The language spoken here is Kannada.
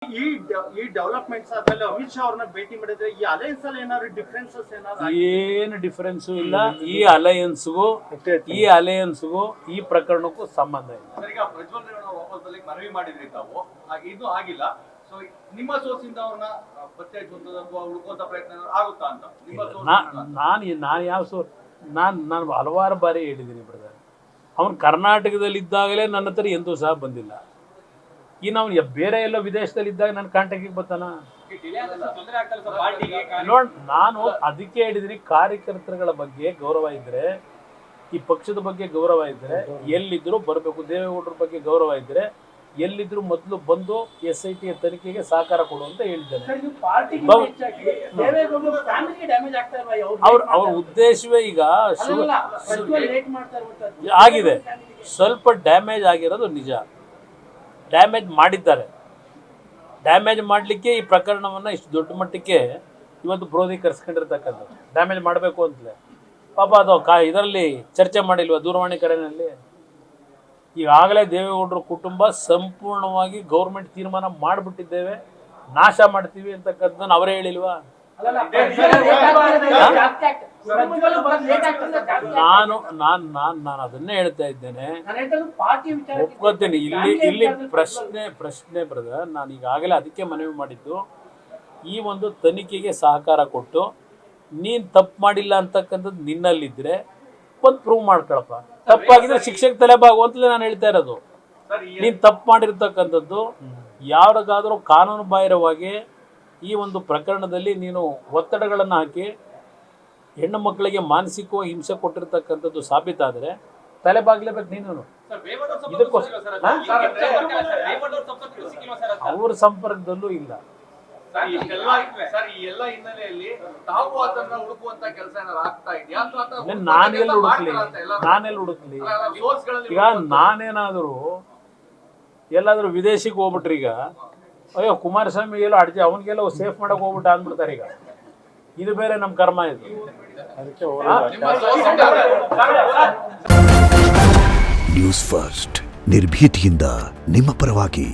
ಈ ಡೆವಲಪ್ಮೆಂಟ್ಸ್ ಆದ್ಮೇಲೆ ಅಮಿತ್ ಶಾ ಅವ್ರನ್ನ ಭೇಟಿ ಮಾಡಿದ್ರೆ ಈ ಅಲಯನ್ಸ್ ಅಲ್ಲಿ ಏನಾದ್ರು ಡಿಫರೆನ್ಸಸ್ ಏನಾದ್ರು ಏನು ಡಿಫರೆನ್ಸು ಇಲ್ಲ. ಈ ಅಲಯನ್ಸ್ಗೂ ಈ ಪ್ರಕರಣಕ್ಕೂ ಸಂಬಂಧ ಇಲ್ಲ. ಈಗ ಪ್ರಜ್ವಲ್ ರೇವಣ್ಣ ವಾಪಸ್ ಬರ್ಲಿಕ್ಕೆ ಮನವಿ ಮಾಡಿದ್ರಿ ತಾವು, ಇದು ಆಗಿಲ್ಲ. ಸೊ ನಿಮ್ಮ ಸೋರ್ಸಿಂದ ಅವ್ರನ್ನ ಪತ್ತೆ ಹಚ್ಚುವಂಥದ್ದು ಅಥವಾ ಹುಡುಕುವಂತ ಪ್ರಯತ್ನ ಆಗುತ್ತಾ ಅಂತ ನಿಮ್ಮ ನಾನು ಯಾವ ನಾನು ಹಲವಾರು ಬಾರಿ ಹೇಳಿದ್ದೀನಿ ಬ್ರದರ್, ಅವನು ಕರ್ನಾಟಕದಲ್ಲಿ ಇದ್ದಾಗಲೇ ನನ್ನ ಹತ್ರ ಎಂದೂ ಸಹ ಬಂದಿಲ್ಲ. ಇನ್ನು ಅವನು ಬೇರೆ ಎಲ್ಲ ವಿದೇಶದಲ್ಲಿ ಇದ್ದಾಗ ನನ್ನ ಕಾಂಟ್ಯಾಕ್ಟಿಗೆ ಬರ್ತಾನ ನೋಡ್. ನಾನು ಅದಕ್ಕೆ ಹೇಳಿದ್ದೀನಿ, ಕಾರ್ಯಕರ್ತರುಗಳ ಬಗ್ಗೆ ಗೌರವ ಇದ್ದರೆ, ಈ ಪಕ್ಷದ ಬಗ್ಗೆ ಗೌರವ ಇದ್ದರೆ ಎಲ್ಲಿದ್ದರೂ ಬರಬೇಕು. ದೇವೇಗೌಡರ ಬಗ್ಗೆ ಗೌರವ ಇದ್ದರೆ ಎಲ್ಲಿದ್ರು ಮೊದಲು ಬಂದು SIT ತನಿಖೆಗೆ ಸಹಕಾರ ಕೊಡು ಅಂತ ಹೇಳಿದ್ದೇನೆ. ಅವ್ರ ಉದ್ದೇಶವೇ ಈಗ ಆಗಿದೆ, ಸ್ವಲ್ಪ ಡ್ಯಾಮೇಜ್ ಆಗಿರೋದು ನಿಜ. ಡ್ಯಾಮೇಜ್ ಮಾಡಿದ್ದಾರೆ. ಡ್ಯಾಮೇಜ್ ಮಾಡಲಿಕ್ಕೆ ಈ ಪ್ರಕರಣವನ್ನು ಇಷ್ಟು ದೊಡ್ಡ ಮಟ್ಟಕ್ಕೆ ಇವತ್ತು ಬ್ರೋದಿ ಕರ್ಸ್ಕೊಂಡಿರ್ತಕ್ಕಂಥದ್ದು. ಡ್ಯಾಮೇಜ್ ಮಾಡಬೇಕು ಅಂತಲೇ ಪಾಪ ಅದು ಇದರಲ್ಲಿ ಚರ್ಚೆ ಮಾಡಿಲ್ವ ದೂರವಾಣಿ ಕರೆನಲ್ಲಿ. ಈಗಾಗಲೇ ದೇವೇಗೌಡರ ಕುಟುಂಬ ಸಂಪೂರ್ಣವಾಗಿ ಗೌರ್ಮೆಂಟ್ ತೀರ್ಮಾನ ಮಾಡಿಬಿಟ್ಟಿದ್ದೇವೆ, ನಾಶ ಮಾಡ್ತೀವಿ ಅಂತಕ್ಕಂಥದ್ದನ್ನು ಅವರೇ ಹೇಳಿಲ್ವಾ? ನಾನು ಅದನ್ನೇ ಹೇಳ್ತಾ ಇದ್ದೇನೆ, ಒಪ್ಕೋತೀನಿ. ಇಲ್ಲಿ ಪ್ರಶ್ನೆ ಬ್ರದರ್, ನಾನು ಈಗಾಗಲೇ ಅದಕ್ಕೆ ಮನವಿ ಮಾಡಿದ್ದು, ಈ ಒಂದು ತನಿಖೆಗೆ ಸಹಕಾರ ಕೊಟ್ಟು ನೀನು ತಪ್ಪು ಮಾಡಿಲ್ಲ ಅಂತಕ್ಕಂಥದ್ದು ನಿನ್ನಲ್ಲಿದ್ದರೆ ಒಂದು ಪ್ರೂವ್ ಮಾಡ್ಕೊಳಪ್ಪ. ತಪ್ಪಾಗಿದ್ರೆ ಶಿಕ್ಷೆಗೆ ತಲೆಬಾಗು ಅಂತಲೇ ನಾನು ಹೇಳ್ತಾ ಇರೋದು. ನೀನು ತಪ್ಪು ಮಾಡಿರ್ತಕ್ಕಂಥದ್ದು ಯಾರಿಗಾದರೂ ಕಾನೂನು ಬಾಹಿರವಾಗಿ ಈ ಒಂದು ಪ್ರಕರಣದಲ್ಲಿ ನೀನು ಒತ್ತಡಗಳನ್ನು ಹಾಕಿ ಹೆಣ್ಣು ಮಕ್ಕಳಿಗೆ ಮಾನಸಿಕವಾಗಿ ಹಿಂಸೆ ಕೊಟ್ಟಿರ್ತಕ್ಕಂಥದ್ದು ಸಾಬೀತಾದರೆ ತಲೆಬಾಗ್ಲೇಬೇಕು ನೀನು. ಅವ್ರ ಸಂಪರ್ಕದಲ್ಲೂ ಇಲ್ಲ. ನಾನೆಲ್ಲ ಹುಡುಕ್ಲಿ? ಈಗ ನಾನೇನಾದರೂ ಎಲ್ಲಾದ್ರೂ ವಿದೇಶಿಗೆ ಹೋಗ್ಬಿಟ್ರಿ, ಈಗ ಅಯ್ಯೋ ಕುಮಾರಸ್ವಾಮಿ ಎಲ್ಲೋ ಅಡ್ಜಿ ಅವನಿಗೆಲ್ಲ ಸೇಫ್ ಮಾಡಕ್ ಹೋಗ್ಬಿಟ್ಟ ಅಂದ್ಬಿಡ್ತಾರೆ. ಈಗ ಇದು ಬೇರೆ ನಮ್ಮ ಕರ್ಮ ಇದು. ನ್ಯೂಸ್ ಫಸ್ಟ್ ನಿರ್ಭೀತಿಯಿಂದ ನಿಮ್ಮ ಪರವಾಗಿ.